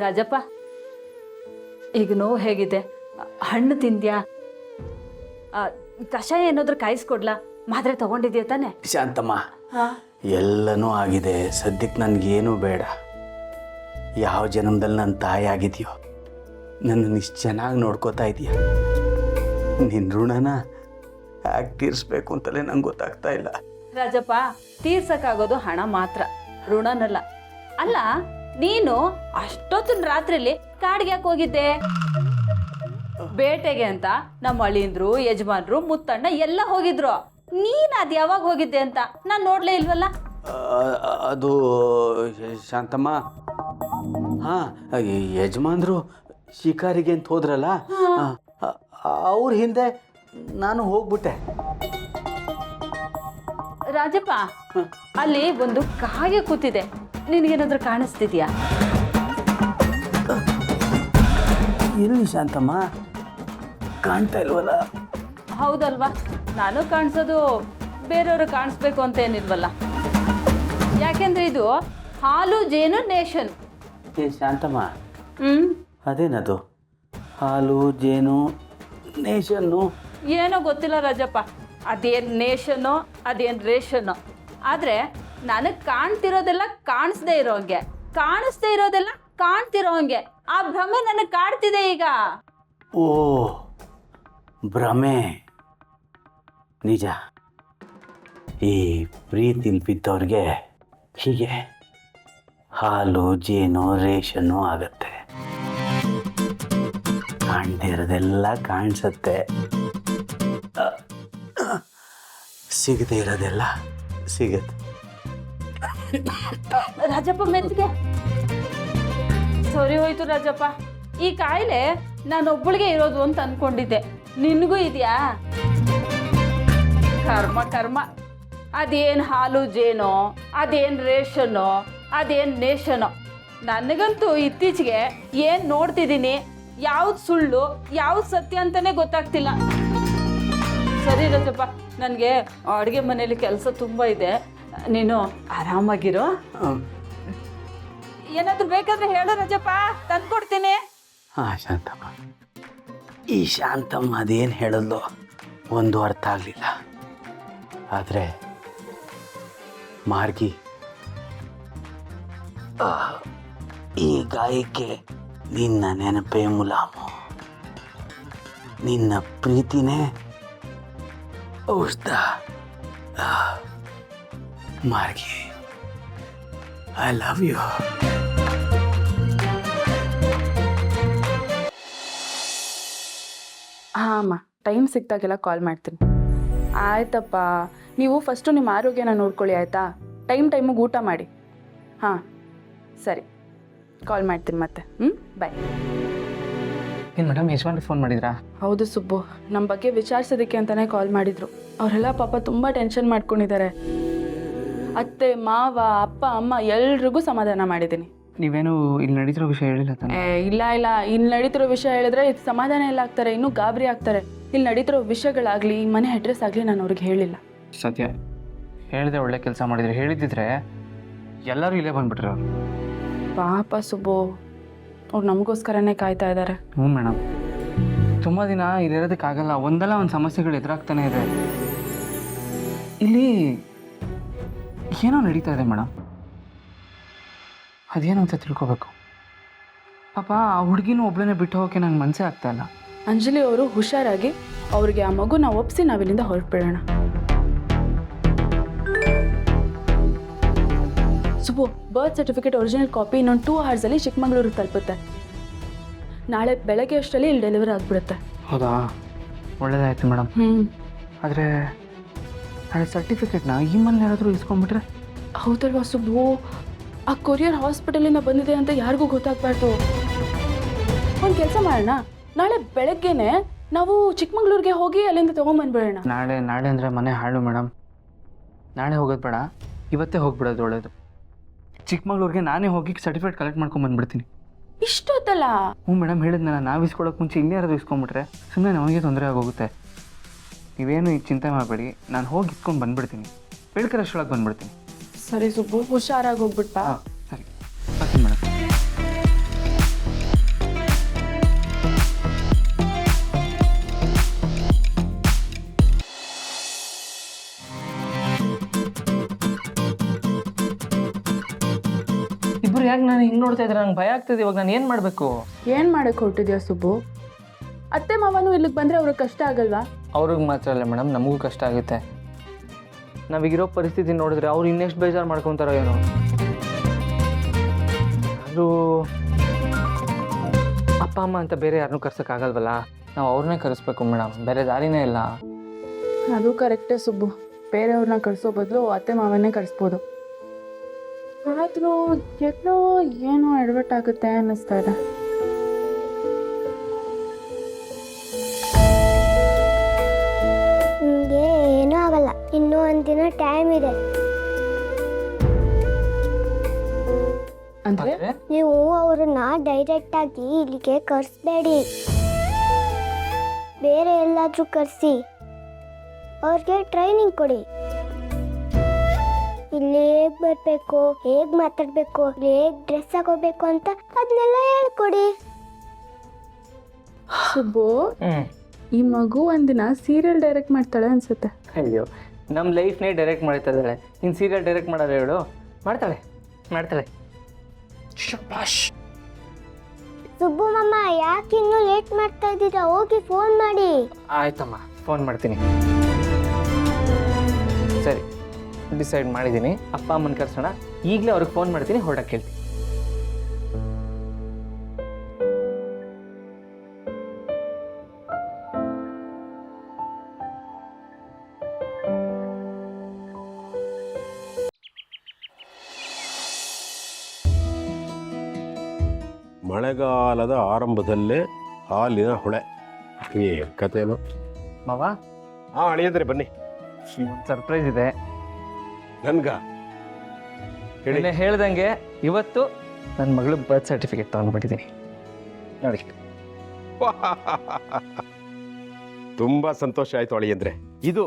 ರಾಜಪ್ಪ, ಈಗ ನೋವು ಹೇಗಿದೆ? ಹಣ್ಣು ತಿಂದ್ಯಾ? ಕಷಾಯ ಏನಾದ್ರೂ ಕಾಯಿಸ್ಕೊಡ್ಲಾ? ಮಾತ್ರೆ ತಗೊಂಡಿದ್ಯಾ ತಾನೆ? ಶಾಂತಮ್ಮ, ಎಲ್ಲನೂ ಆಗಿದೆ. ಸದ್ಯಕ್ಕೆ ನನಗೇನೂ ಬೇಡ. ಯಾವ ಜನ್ಮದಲ್ಲಿ ನನ್ನ ತಾಯಿ ಆಗಿದೆಯೋ ನನ್ನನ್ನು ಇಷ್ಟು ಚೆನ್ನಾಗಿ ನೋಡ್ಕೋತಾ ಇದೆಯಾ. ನಿನ್ನ ಋಣನ ಯಾಕೆ ತೀರಿಸ್ಬೇಕು ಅಂತಲೇ ನಂಗೆ ಗೊತ್ತಾಗ್ತಾ ಇಲ್ಲ. ರಾಜಪ್ಪ, ತೀರ್ಸಕ್ಕಾಗೋದು ಹಣ ಮಾತ್ರ, ಋಣನಲ್ಲ. ಅಲ್ಲ, ನೀನು ಅಷ್ಟೊತ್ತಿನ ರಾತ್ರಿಲಿ ಕಾಡಿಗೆ ಯಾಕೆ ಹೋಗಿದ್ದೆ? ಬೇಟೆಗೆ ಅಂತ ನಮ್ಮ ಅಳಿಯಂದ್ರು, ಯಜಮಾನ್ರು, ಮುತ್ತಣ್ಣ ಎಲ್ಲ ಹೋಗಿದ್ರು. ನೀನು ಅದು ಯಾವಾಗ ಹೋಗಿದ್ದೆ ಅಂತ ನಾನು ನೋಡ್ಲೇ ಇಲ್ವಲ್ಲ? ಅದು ಶಾಂತಮ್ಮ, ಹಾಂ, ಯಜಮಾನ್ರು ಶಿಕಾರಿಗೆ ಅಂತ ಹೋದ್ರಲ್ಲ, ಅವ್ರ ಹಿಂದೆ ನಾನು ಹೋಗ್ಬಿಟ್ಟೆ. ರಾಜಪ್ಪ, ಅಲ್ಲಿ ಒಂದು ಕಾಗೆ ಕೂತಿದೆ, ನಿನಗೇನಾದ್ರೂ ಕಾಣಿಸ್ತಿದ್ಯಾ? ಎಲ್ಲಿ ಶಾಂತಮ್ಮ? ಕಾಣ್ತಾ ಇಲ್ವಲ್ಲ? ಹೌದಲ್ವಾ? ನಾನು ಕಾಣಿಸೋದು ಬೇರೆಯವರು ಕಾಣಿಸ್ಬೇಕು ಅಂತ ಏನಿಲ್ವಲ್ಲ. ಯಾಕೆಂದ್ರೆ ಇದು ಹಾಲು ಜೇನು ನೇಷನ್. ಏ ಶಾಂತಮ್ಮ, ಅದೇನದು ಹಾಲು ಜೇನು ನೇಷನ್ನು? ಏನೋ ಗೊತ್ತಿಲ್ಲ ರಾಜಪ್ಪ, ಅದೇನು ನೇಷನ್ನು ಅದೇನು ರೇಷನ್ನು. ಆದರೆ ನನಗೆ ಕಾಣ್ತಿರೋದೆಲ್ಲ ಕಾಣಿಸ್ದೇ ಇರೋಂಗೆ, ಕಾಣಿಸ್ದೇ ಇರೋದೆಲ್ಲ ಕಾಣ್ತಿರೋ ಹಂಗೆ. ಆ ಭ್ರಮೆ ನನಗೆ ಕಾಡ್ತಿದೆ ಈಗ. ಓ, ಭ್ರಮೆ ನಿಜ. ಈ ಪ್ರೀತಿಲಿ ಬಿದ್ದವ್ರಿಗೆ ಹೀಗೆ ಹಾಲು ಜೇನು ರೇಷನ್ನು ಆಗತ್ತೆ. ಕಾಣದೇ ಇರೋದೆಲ್ಲ ಕಾಣಿಸುತ್ತೆ, ಸಿಗದೆ ಇರೋದೆಲ್ಲ ಸಿಗತ್ತೆ. ರಾಜಪ್ಪ, ಮೆತ್ತಿಗೆ ಸರಿ ಹೋಯ್ತು ರಾಜಪ್ಪ. ಈ ಕಾಯಿಲೆ ನಾನೊಬ್ಬಳಿಗೆ ಇರೋದು ಅಂತ ಅನ್ಕೊಂಡಿದ್ದೆ, ನಿನಗೂ ಇದೆಯಾ? ಕರ್ಮ ಕರ್ಮ. ಅದೇನು ಹಾಲು ಜೇನೋ, ಅದೇನು ರೇಷನ್ನೋ, ಅದೇನು ನೇಷನೋ, ನನಗಂತೂ ಇತ್ತೀಚೆಗೆ ಏನು ನೋಡ್ತಿದ್ದೀನಿ, ಯಾವ್ದು ಸುಳ್ಳು ಯಾವ್ದು ಸತ್ಯ ಅಂತಲೇ ಗೊತ್ತಾಗ್ತಿಲ್ಲ. ಸರಿ ರಾಜಪ್ಪ, ನನಗೆ ಅಡುಗೆ ಮನೇಲಿ ಕೆಲಸ ತುಂಬ ಇದೆ, ನೀನು ಆರಾಮಾಗಿರೋ. ಏನಾದರೂ ಬೇಕಾದ್ರೆ ಹೇಳು ರಾಜಪ್ಪ, ತಂದ್ಕೊಡ್ತೀನಿ. ಹಾಂ ಶಾಂತಮ್ಮ, ಈ ಶಾಂತಮ್ಮ ಅದೇನು ಹೇಳೋದು ಒಂದು ಅರ್ಥ ಆಗಲಿಲ್ಲ. ಆದರೆ ಮಾರ್ಗಿ ಈ ಗಾಯಕ್ಕೆ ನಿನ್ನ ನೆನಪೇ ಮುಲಾಮು, ನಿನ್ನ ಪ್ರೀತಿನೇ ಔಷಧ. ಮಾರ್ಗಿ, ಐ ಲವ್ ಯು. ಹಾಂ ಅಮ್ಮ, ಟೈಮ್ ಸಿಕ್ತಾಗೆಲ್ಲ ಕಾಲ್ ಮಾಡ್ತೀನಿ. ಆಯ್ತಪ್ಪ, ನೀವು ಫಸ್ಟು ನಿಮ್ಮ ಆರೋಗ್ಯನ ನೋಡ್ಕೊಳ್ಳಿ ಆಯಿತಾ? ಟೈಮಿಗೆ ಊಟ ಮಾಡಿ. ಹಾಂ ಸರಿ, ಕಾಲ್ ಮಾಡ್ತೀನಿ ಮತ್ತೆ. ಬಾಯ್. ಏನು ಮೇಡಮ್, ಯಜಮಾನ್ರಿಗೆ ಫೋನ್ ಮಾಡಿದ್ರಾ? ಹೌದು ಸುಬ್ಬು, ನಮ್ಮ ಬಗ್ಗೆ ವಿಚಾರಿಸೋದಕ್ಕೆ ಅಂತಲೇ ಕಾಲ್ ಮಾಡಿದರು. ಅವರೆಲ್ಲ ಪಾಪ ತುಂಬ ಟೆನ್ಷನ್ ಮಾಡ್ಕೊಂಡಿದ್ದಾರೆ. ಅತ್ತೆ ಮಾವ ಅಪ್ಪ ಅಮ್ಮ ಎಲ್ರಿಗೂ ಸಮಾಧಾನ ಮಾಡಿದ್ದೀನಿ. ನೀವೇನು ಇಲ್ಲಿ ನಡೀತಿರೋ ವಿಷಯ ಹೇಳಿಲ್ಲ ತಾನೆ? ಇಲ್ಲ ಇಲ್ಲಿ ನಡೀತಿರೋ ವಿಷಯ ಹೇಳಿದ್ರೆ ಇದು ಸಮಾಧಾನ ಎಲ್ಲ ಆಗ್ತಾರೆ, ಇನ್ನೂ ಗಾಬರಿ ಆಗ್ತಾರೆ. ಇಲ್ಲಿ ನಡೀತಿರೋ ವಿಷಯಗಳಾಗಲಿ, ಮನೆ ಅಡ್ರೆಸ್ ಆಗಲಿ ನಾನು ಅವ್ರಿಗೆ ಹೇಳಿಲ್ಲ. ಸತ್ಯ ಹೇಳಿದೆ, ಒಳ್ಳೆ ಕೆಲಸ ಮಾಡಿದರೆ. ಹೇಳಿದ್ದಿದ್ರೆ ಎಲ್ಲರೂ ಇಲ್ಲೇ ಬಂದುಬಿಟ್ರೆ ಅವರು. ಪಾಪ ಸುಬ್ಬು, ಅವ್ರು ನಮಗೋಸ್ಕರನೇ ಕಾಯ್ತಾ ಇದ್ದಾರೆ. ಹ್ಞೂ ಮೇಡಮ್, ತುಂಬ ದಿನ ಇಲ್ಲಿರೋದಕ್ಕಾಗಲ್ಲ, ಒಂದಲ್ಲ ಒಂದು ಸಮಸ್ಯೆಗಳು ಎದುರಾಗ್ತಾನೆ ಇದೆ. ಇಲ್ಲಿ ಏನೋ ನಡೀತಾ ಇದೆ ಮೇಡಮ್, ಅದೇನು ಅಂತ ತಿಳ್ಕೊಬೇಕು. ಪಾಪ ಆ ಹುಡುಗಿನೂ ಒಬ್ಬಳನ್ನೇ ಬಿಟ್ಟು ಹೋಗೋಕ್ಕೆ ನಂಗೆ ಮನಸ್ಸೇ ಆಗ್ತಾಯಿಲ್ಲ. ಅಂಜಲಿ ಅವರು ಹುಷಾರಾಗಿ ಅವ್ರಿಗೆ ಆ ಮಗುನ ಒಪ್ಪಿಸಿ ನಾವಿಲ್ಲಿಂದ ಹೊರಟ್ಬಿಡೋಣ. Subbu, birth certificate original copy ಇನ್ನೊಂದು 2 hours ಚಿಕ್ಕಮಗಳೂರಿಗೆ ತಲುಪುತ್ತೆ. ನಾಳೆ ಬೆಳಗ್ಗೆ ಅಷ್ಟರಲ್ಲಿ ಇಲ್ಲಿ ಡೆಲಿವರಿ ಆಗಿಬಿಡುತ್ತೆ. ಹೌದಾ, ಒಳ್ಳೇದಾಯ್ತು ಮೇಡಮ್. ಆದರೆ ನಾಳೆ ಸರ್ಟಿಫಿಕೇಟ್ನ ಈ ಮನೇಲಿ ಯಾರಾದರೂ ಇಸ್ಕೊಂಡ್ಬಿಟ್ರೆ? ಹೌದಲ್ವಾ ಸುಬ್ಬು, ಆ ಕೊರಿಯರ್ ಹಾಸ್ಪಿಟಲಿಂದ ಬಂದಿದೆ ಅಂತ ಯಾರಿಗೂ ಗೊತ್ತಾಗಬಾರ್ದು. ಒಂದು ಕೆಲಸ ಮಾಡೋಣ, ನಾಳೆ ಬೆಳಗ್ಗೆನೆ ನಾವು ಚಿಕ್ಕಮಗಳೂರಿಗೆ ಹೋಗಿ ಅಲ್ಲಿಂದ ತೊಗೊಂಬಂದ್ಬಿಡೋಣ. ನಾಳೆ ಅಂದರೆ ಮನೆ ಹಾಳು ಮೇಡಮ್. ನಾಳೆ ಹೋಗೋದು ಬೇಡ, ಇವತ್ತೇ ಹೋಗ್ಬಿಡೋದು ಒಳ್ಳೇದು. ಚಿಕ್ಕಮಗಳೂರಿಗೆ ನಾನೇ ಹೋಗಿ ಸರ್ಟಿಫಿಕೇಟ್ ಕಲೆಕ್ಟ್ ಮಾಡ್ಕೊಂಬಂದ್ಬಿಡ್ತೀನಿ. ಇಷ್ಟೊತ್ತಲ್ಲ? ಹ್ಞೂ ಮೇಡಮ್, ಹೇಳಿದ್ನಲ್ಲ, ನಾವು ಇಸ್ಕೊಳ್ಳೋಕೆ ಮುಂಚೆ ಇನ್ನೇ ಯಾರಾದರೂ ಇಸ್ಕೊಂಡ್ಬಿಟ್ರೆ ಸುಮ್ಮನೆ ನಮಗೆ ತೊಂದರೆ ಆಗೋಗುತ್ತೆ. ನೀವೇನು ಈಗ ಚಿಂತೆ ಮಾಡಬೇಡಿ, ನಾನು ಹೋಗಿ ಇಸ್ಕೊಂಡು ಬಂದುಬಿಡ್ತೀನಿ. ಬೆಳಕರಷ್ಟೊಳಗೆ ಬಂದುಬಿಡ್ತೀನಿ. ಸರಿ ಸುಬ್ಬು, ಹುಷಾರಾಗಿ ಹೋಗ್ಬಿಟ್ಟ. ಸರಿ, ಬರ್ತೀನಿ ಮೇಡಮ್. ಅವ್ರು ಯಾಕೆ ನಾನು ಹಿಂಗೆ ನೋಡ್ತಾ ಇದ್ದಾರೆ? ನಂಗೆ ಭಯ ಆಗ್ತಿದೆ. ಇವಾಗ ನಾನು ಏನು ಮಾಡಬೇಕು? ಏನು ಮಾಡಕ್ಕೆ ಹೊರಟಿದ್ಯಾ ಸುಬ್ಬು? ಅತ್ತೆ ಮಾವನು ಇಲ್ಲಿಗೆ ಬಂದರೆ ಅವ್ರಿಗೆ ಕಷ್ಟ ಆಗಲ್ವಾ? ಅವ್ರಿಗೆ ಮಾತ್ರ ಅಲ್ಲ ಮೇಡಮ್, ನಮಗೂ ಕಷ್ಟ ಆಗುತ್ತೆ. ನಾವೀಗಿರೋ ಪರಿಸ್ಥಿತಿ ನೋಡಿದ್ರೆ ಅವ್ರು ಇನ್ನೆಷ್ಟು ಬೇಜಾರು ಮಾಡ್ಕೊತಾರೋ ಏನೋ. ಅದು ಅಪ್ಪ ಅಮ್ಮ ಅಂತ ಬೇರೆ ಯಾರನ್ನೂ ಕರ್ಸೋಕ್ಕಾಗಲ್ವಲ್ಲ, ನಾವು ಅವ್ರನ್ನೇ ಕರೆಸ್ಬೇಕು ಮೇಡಮ್, ಬೇರೆ ದಾರಿನೇ ಇಲ್ಲ. ಅದು ಕರೆಕ್ಟೇ ಸುಬ್ಬು. ಬೇರೆಯವ್ರನ್ನ ಕಳಿಸೋ ಬದಲು ಅತ್ತೆ ಮಾವನ್ನೇ ಕಳಿಸ್ಬೋದು. ಆದರೂ ಎಲ್ಲೋ ಏನೋ ಎಡವಟ್ ಆಗುತ್ತೆ ಅನ್ನಿಸ್ತಾ ಇದೆ. ನಿಮಗೆ ಏನೂ ಆಗಲ್ಲ, ಇನ್ನೂ ಒಂದಿನ ಟೈಮ್ ಇದೆ. ಅಂದರೆ ನೀವು ಅವ್ರನ್ನ ಡೈರೆಕ್ಟ್ ಆಗಿ ಇಲ್ಲಿಗೆ ಕರ್ಸ್ಬೇಡಿ, ಬೇರೆ ಎಲ್ಲಾದ್ರೂ ಕರ್ಸಿ ಅವ್ರಿಗೆ ಟ್ರೈನಿಂಗ್ ಕೊಡಿ. ಇಲ್ಲಿ ಹೇಗೆ ಬರಬೇಕು, ಹೇಗೆ ಮಾತಾಡಬೇಕು, ಹೇಗೆ ಡ್ರೆಸ್ ಹಾಕೋಬೇಕು ಅಂತ ಅದನ್ನೆಲ್ಲ ಹೇಳ್ಕೊಡಿ. ಸುಬ್ಬು, ಈ ಮಗು ಒಂದಿನ ಸೀರಿಯಲ್ ಡೈರೆಕ್ಟ್ ಮಾಡ್ತಾಳೆ ಅನ್ಸುತ್ತೆ. ಅಯ್ಯೋ, ನಮ್ಮ ಲೈಫ್ನೇ ಡೈರೆಕ್ಟ್ ಮಾಡ್ತಾ ಇದ್ದಾಳೆ, ಇನ್ನು ಸೀರಿಯಲ್ ಡೈರೆಕ್ಟ್ ಮಾಡೋದು ಹೇಳು? ಮಾಡ್ತಾಳೆ ಮಾಡ್ತಾಳೆ. ಶಬಾಷ್. ಸುಬ್ಬು ಮಾಮ, ಯಾಕೆ ಇನ್ನೂ ಲೇಟ್ ಮಾಡ್ತಾ ಇದ್ದೀರಾ? ಹೋಗಿ ಫೋನ್ ಮಾಡಿ. ಆಯ್ತಮ್ಮ, ಫೋನ್ ಮಾಡ್ತೀನಿ. ಸರಿ, ಡಿಸೈಡ್ ಮಾಡಿದ್ದೀನಿ. ಅಪ್ಪ ಅಮ್ಮನ ಕರ್ಸೋಣ, ಈಗಲೇ ಅವ್ರಿಗೆ ಫೋನ್ ಮಾಡ್ತೀನಿ, ಹೊರಡಕ್ಕೆ ಹೇಳ್ತೀನಿ. ಮಳೆಗಾಲದ ಆರಂಭದಲ್ಲೇ ಹಾಲಿನ ಹೊಳೆ. ಈ ಕಥೆನು ಮಾವ, ಅಳಿಯಂದ್ರೆ ಬನ್ನಿ, ಸರ್ಪ್ರೈಸ್ ಇದೆ. ನನ್ಗ ಹೇಳಿ. ನಿನ್ನೆ ಹೇಳ್ದಂಗೆ ಇವತ್ತು ನನ್ನ ಮಗಳು ಬರ್ತ್ ಸರ್ಟಿಫಿಕೇಟ್ ತಗೊಂಡ್ಬಿಟ್ಟಿದ್ದೀನಿ ನೋಡಿ. ತುಂಬಾ ಸಂತೋಷ ಆಯ್ತು ಅಳಿಯಂದ್ರೆ. ಇದು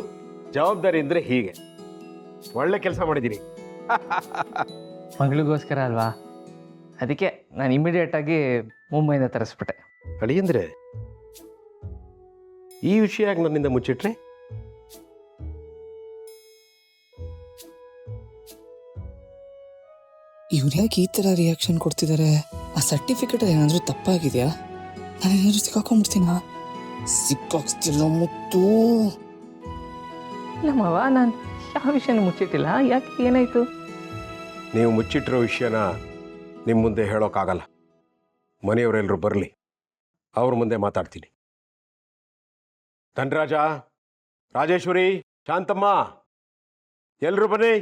ಜವಾಬ್ದಾರಿ ಅಂದ್ರೆ ಹೀಗೆ. ಒಳ್ಳೆ ಕೆಲಸ ಮಾಡಿದ್ದೀರಿ. ಮಗಳಿಗೋಸ್ಕರ ಅಲ್ವಾ, ಅದಕ್ಕೆ ನಾನು ಇಮಿಡಿಯೇಟಾಗಿ ಮುಂಬೈಯಿಂದ ತರಿಸ್ಬಿಟ್ಟೆ. ಅಳಿಯಂದ್ರೆ, ಈ ವಿಷಯ ಯಾಕೆ ನನ್ನಿಂದ ಮುಚ್ಚಿಟ್ರೆ? ಇವ್ರು ಯಾಕೆ ಈ ಥರ ರಿಯಾಕ್ಷನ್ ಕೊಡ್ತಿದ್ದಾರೆ? ಆ ಸರ್ಟಿಫಿಕೇಟಲ್ಲಿ ಏನಾದರೂ ತಪ್ಪಾಗಿದೆಯಾ? ನಾನೇನಾದರೂ ಸಿಕ್ಕಾಕೊಂಡ್ಬಿಡ್ತೀನಾ? ಸಿಕ್ಕಾಕ್ಸ್ತಿಲ್ಲ ಮುತ್ತು. ನಮ್ಮವ, ನಾನು ಯಾವ ವಿಷಯನೂ ಮುಚ್ಚಿಟ್ಟಿಲ್ಲ. ಯಾಕೆ, ಏನಾಯಿತು? ನೀವು ಮುಚ್ಚಿಟ್ಟಿರೋ ವಿಷಯನ ನಿಮ್ಮ ಮುಂದೆ ಹೇಳೋಕ್ಕಾಗಲ್ಲ. ಮನೆಯವರೆಲ್ಲರೂ ಬರಲಿ, ಅವ್ರ ಮುಂದೆ ಮಾತಾಡ್ತೀನಿ. ಧನರಾಜ, ರಾಜೇಶ್ವರಿ, ಶಾಂತಮ್ಮ, ಎಲ್ಲರೂ ಬನ್ನಿ.